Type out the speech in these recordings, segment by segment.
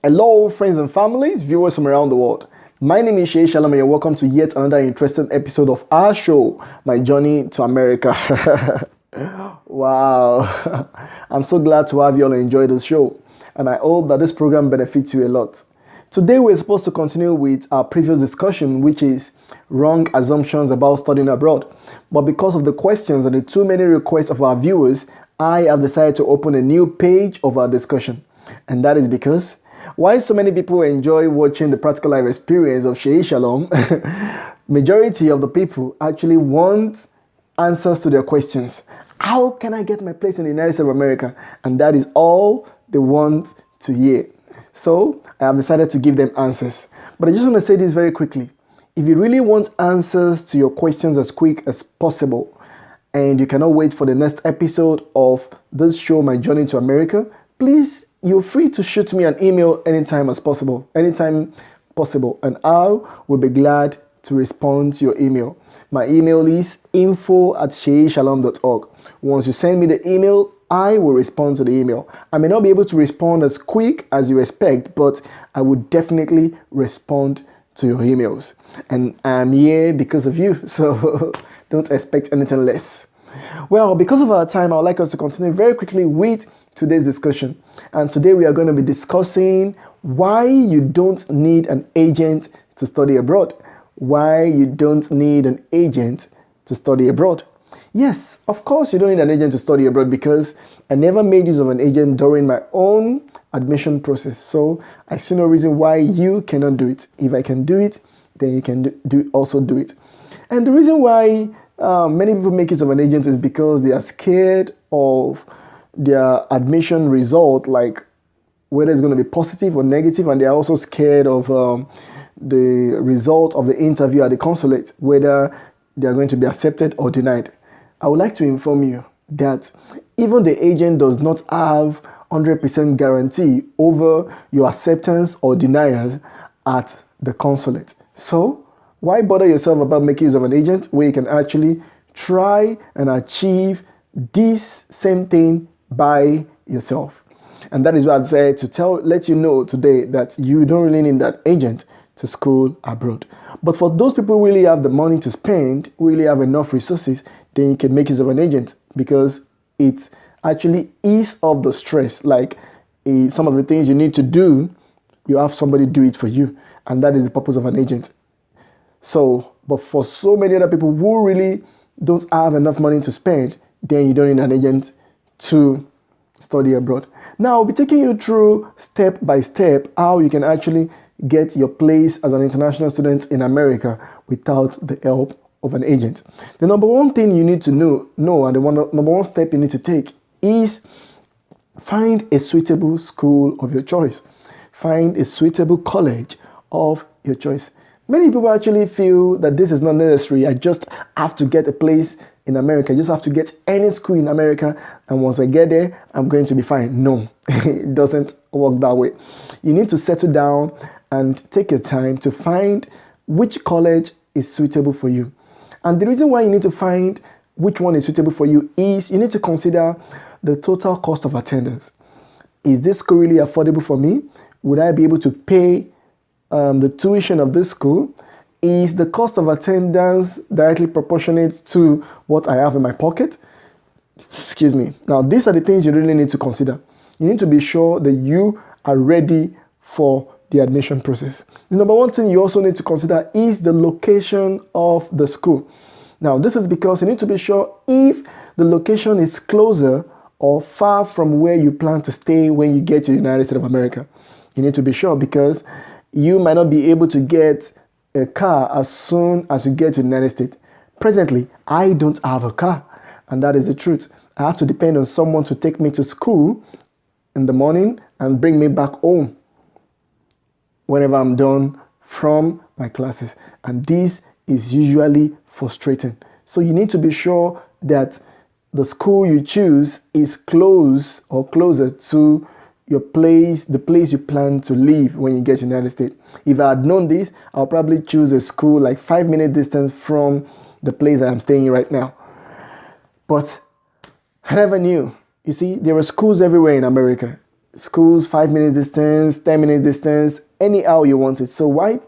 Hello, friends and families, viewers from around the world. My name is Shay Shalom, and you're welcome to yet another interesting episode of our show, My Journey to America. Wow, I'm so glad to have you all enjoy this show, and I hope that this program benefits you a lot. Today, we're supposed to continue with our previous discussion, which is wrong assumptions about studying abroad. But because of the questions and the too many requests of our viewers, I have decided to open a new page of our discussion. And that is because why so many people enjoy watching the practical life experience of Shei Shalom, majority of the people actually want answers to their questions. How can I get my place in the United States of America? And that is all they want to hear. So I have decided to give them answers. But I just want to say this very quickly. If you really want answers to your questions as quick as possible, and you cannot wait for the next episode of this show, My Journey to America, please, you're free to shoot me an email anytime possible, and I will be glad to respond to your email. My email is info@sheishalom.org. Once you send me the email, I will respond to the email. I may not be able to respond as quick as you expect, but I will definitely respond to your emails. And I'm here because of you, so don't expect anything less. Well, because of our time, I would like us to continue very quickly with today's discussion. And today we are going to be discussing why you don't need an agent to study abroad. Why you don't need an agent to study abroad. Yes, of course you don't need an agent to study abroad because I never made use of an agent during my own admission process. So I see no reason why you cannot do it. If I can do it, then you can also do it. And the reason why many people make use of an agent is because they are scared of their admission result, like whether it's going to be positive or negative, and they're also scared of the result of the interview at the consulate, whether they're going to be accepted or denied. I would like to inform you that even the agent does not have 100% guarantee over your acceptance or denials at the consulate. So why bother yourself about making use of an agent where you can actually try and achieve this same thing by yourself? And that is what I'd say to let you know today that you don't really need that agent to school abroad. But for those people who really have the money to spend, really have enough resources, then you can make use of an agent because it actually ease off the stress. Like some of the things you need to do, you have somebody do it for you. And that is the purpose of an agent. So, but for so many other people who really don't have enough money to spend, then you don't need an agent to study abroad. Now, I'll be taking you through step by step how you can actually get your place as an international student in America without the help of an agent. The number one thing you need to know and the number one step you need to take is find a suitable school of your choice. Find a suitable college of your choice. Many people actually feel that this is not necessary. I just have to get a place in America. I just have to get any school in America, and once I get there, I'm going to be fine. No, it doesn't work that way. You need to settle down and take your time to find which college is suitable for you. And the reason why you need to find which one is suitable for you is you need to consider the total cost of attendance. Is this school really affordable for me? Would I be able to pay the tuition of this school? Is the cost of attendance directly proportionate to what I have in my pocket? Excuse me. Now, these are the things you really need to consider. You need to be sure that you are ready for the admission process. The number one thing you also need to consider is the location of the school. Now, this is because you need to be sure if the location is closer or far from where you plan to stay when you get to the United States of America. You need to be sure because you might not be able to get a car as soon as you get to the United States. Presently, I don't have a car, and that is the truth. I have to depend on someone to take me to school in the morning and bring me back home whenever I'm done from my classes. And this is usually frustrating. So you need to be sure that the school you choose is close or closer to your place, the place you plan to live when you get to the United States. If I had known this, I'll probably choose a school like 5-minute distance from the place I am staying right now. But I never knew. You see, there are schools everywhere in America. schools 5 minutes distance, 10 minutes distance, anyhow you want it. So why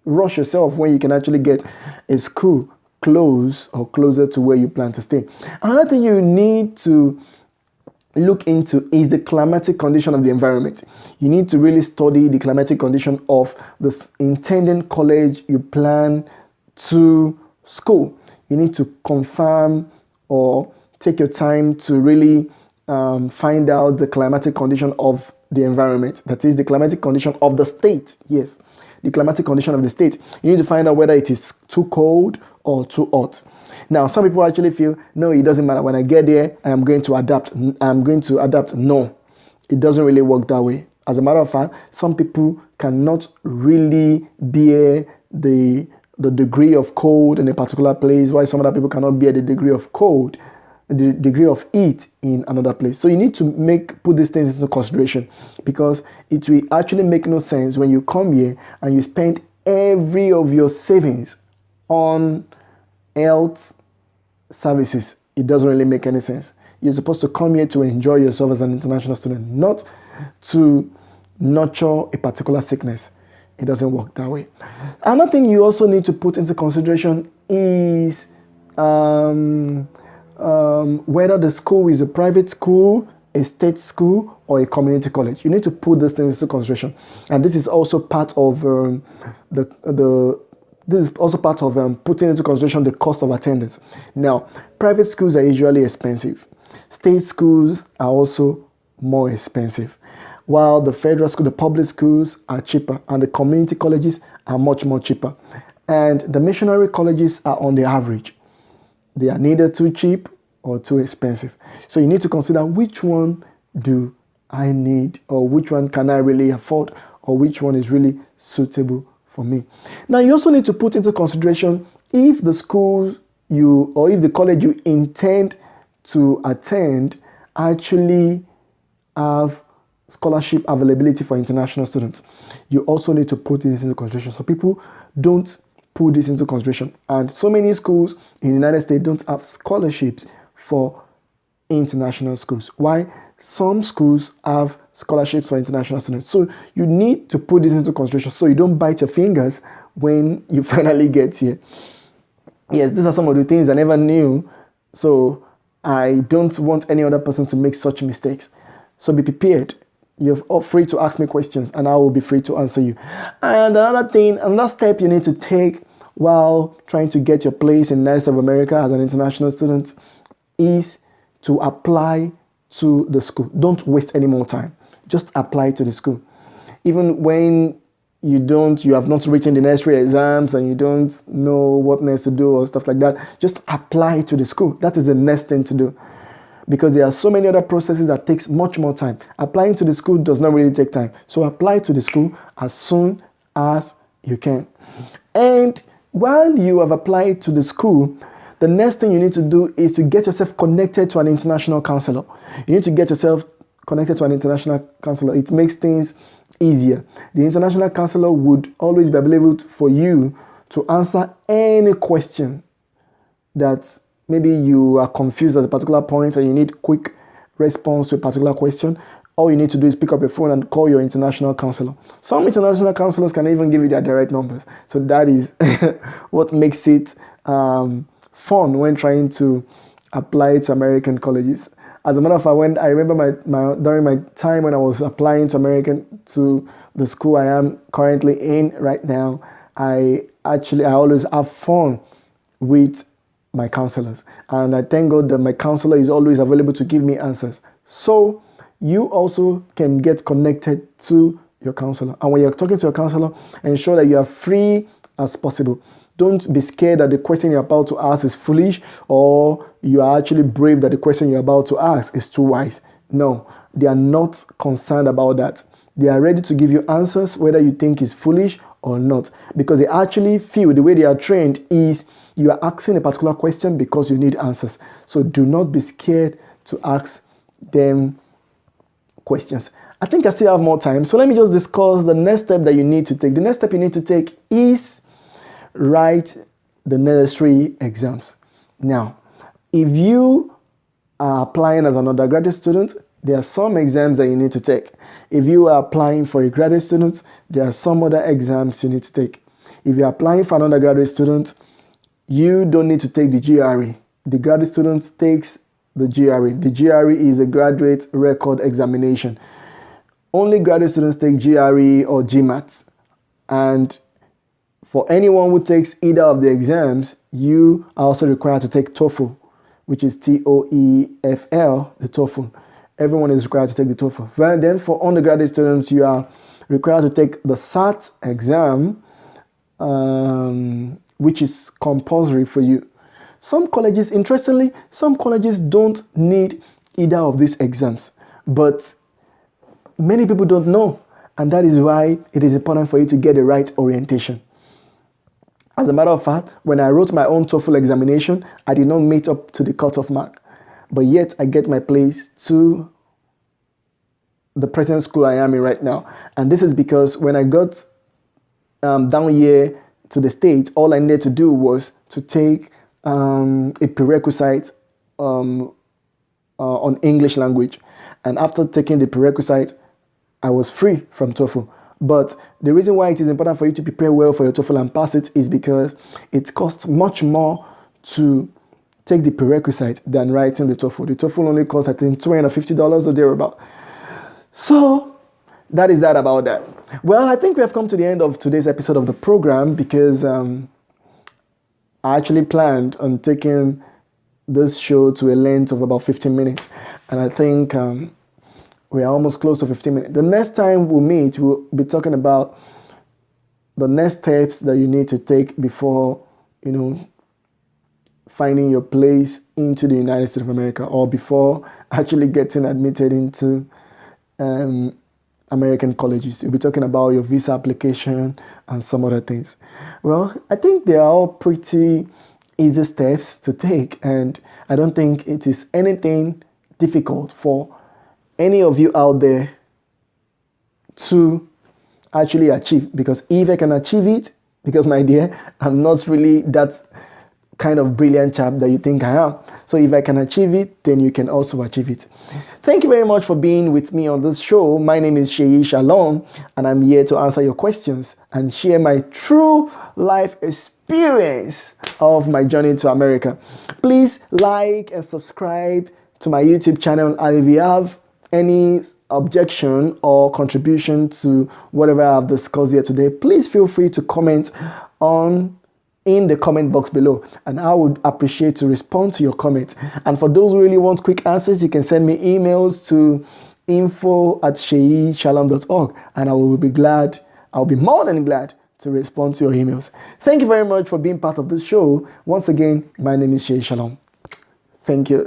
rush yourself when you can actually get a school close or closer to where you plan to stay? Another thing you need to look into is the climatic condition of the environment. You need to really study the climatic condition of the intended college you plan to school. You need to confirm or take your time to really find out the climatic condition of the environment. That is the climatic condition of the state. Yes, the climatic condition of the state. You need to find out whether it is too cold or too hot. Now, some people actually feel, no, it doesn't matter. When I get there, I'm going to adapt. No, it doesn't really work that way. As a matter of fact, some people cannot really bear the degree of cold in a particular place, while some other people cannot bear the degree of cold, the degree of heat in another place. So you need to put these things into consideration, because it will actually make no sense when you come here and you spend every of your savings on health services. It doesn't really make any sense. You're supposed to come here to enjoy yourself as an international student, not to nurture a particular sickness. It doesn't work that way. Another thing you also need to put into consideration is whether the school is a private school, a state school, or a community college. You need to put these things into consideration, and this is also part of putting into consideration the cost of attendance. Now, private schools are usually expensive. State schools are also more expensive, while the federal school, the public schools are cheaper, and the community colleges are much more cheaper. And the missionary colleges are on the average. They are neither too cheap or too expensive. So you need to consider, which one do I need, or which one can I really afford, or which one is really suitable for me. Now, you also need to put into consideration if the school if the college you intend to attend actually have scholarship availability for international students. You also need to put this into consideration. So people don't put this into consideration, and so many schools in the United States don't have scholarships for international schools. Why? Some schools have scholarships for international students. So you need to put this into consideration so you don't bite your fingers when you finally get here. Yes, these are some of the things I never knew, so I don't want any other person to make such mistakes. So be prepared. You're all free to ask me questions, and I will be free to answer you. And another step you need to take while trying to get your place in the United States of America as an international student is to apply to the school. Don't waste any more time. Just apply to the school. Even when you have not written the necessary exams and you don't know what next to do or stuff like that, just apply to the school. That is the next thing to do, because there are so many other processes that takes much more time. Applying to the school does not really take time. So apply to the school as soon as you can. And while you have applied to the school, the next thing you need to do is to get yourself connected to an international counselor. You need to get yourself connected to an international counselor. It makes things easier. The international counselor would always be available for you to answer any question that maybe you are confused at a particular point and you need quick response to a particular question. All you need to do is pick up your phone and call your international counselor. Some international counselors can even give you their direct numbers. So that is what makes it fun when trying to apply to American colleges. As a matter of fact, I remember during my time when I was applying to the school I am currently in right now, I always have fun with my counselors, and I thank God that my counselor is always available to give me answers. So you also can get connected to your counselor, and when you're talking to your counselor, ensure that you are free as possible. Don't be scared that the question you're about to ask is foolish, or you are actually brave that the question you're about to ask is too wise. No, they are not concerned about that. They are ready to give you answers whether you think it's foolish or not, because they actually feel the way they are trained is you are asking a particular question because you need answers. So do not be scared to ask them questions. I think I still have more time, so let me just discuss the next step that you need to take. The next step you need to take is write the necessary exams. Now, if you are applying as an undergraduate student, there are some exams that you need to take. If you are applying for a graduate student, there are some other exams you need to take. If you're applying for an undergraduate student, you don't need to take the GRE. The graduate student takes the GRE. The GRE is a graduate record examination. Only graduate students take GRE or GMAT. And for anyone who takes either of the exams, you are also required to take TOEFL, which is TOEFL, the TOEFL. Everyone is required to take the TOEFL. Well, then for undergraduate students, you are required to take the SAT exam, which is compulsory for you. Some colleges, interestingly, some colleges don't need either of these exams, but many people don't know, and that is why it is important for you to get the right orientation. As a matter of fact, when I wrote my own TOEFL examination, I did not meet up to the cutoff mark, but yet I get my place to the present school I am in right now. And this is because when I got down here to the States, all I needed to do was to take a prerequisite on English language. And after taking the prerequisite, I was free from TOEFL. But the reason why it is important for you to prepare well for your TOEFL and pass it is because it costs much more to take the prerequisite than writing the TOEFL. The TOEFL only costs, I think, $250 or thereabout. So that is that about that. Well, I think we have come to the end of today's episode of the program because I actually planned on taking this show to a length of about 15 minutes. And I think we are almost close to 15 minutes. The next time we meet, we'll be talking about the next steps that you need to take before, finding your place into the United States of America, or before actually getting admitted into American colleges. We'll be talking about your visa application and some other things. Well, I think they are all pretty easy steps to take, and I don't think it is anything difficult for any of you out there to actually achieve, because if I can achieve it, because my dear, I'm not really that kind of brilliant chap that you think I am. So if I can achieve it, then you can also achieve it. Thank you very much for being with me on this show. My name is Sheyi Shalom, and I'm here to answer your questions and share my true life experience of my journey to America. Please like and subscribe to my YouTube channel, and if you have any objection or contribution to whatever I've discussed here today, please feel free to comment in the comment box below, and I would appreciate to respond to your comments. And for those who really want quick answers, you can send me emails to info@sheyishalom.org, and I'll be more than glad to respond to your emails. Thank you very much for being part of this show. Once again, my name is Sheyi Shalom. Thank you.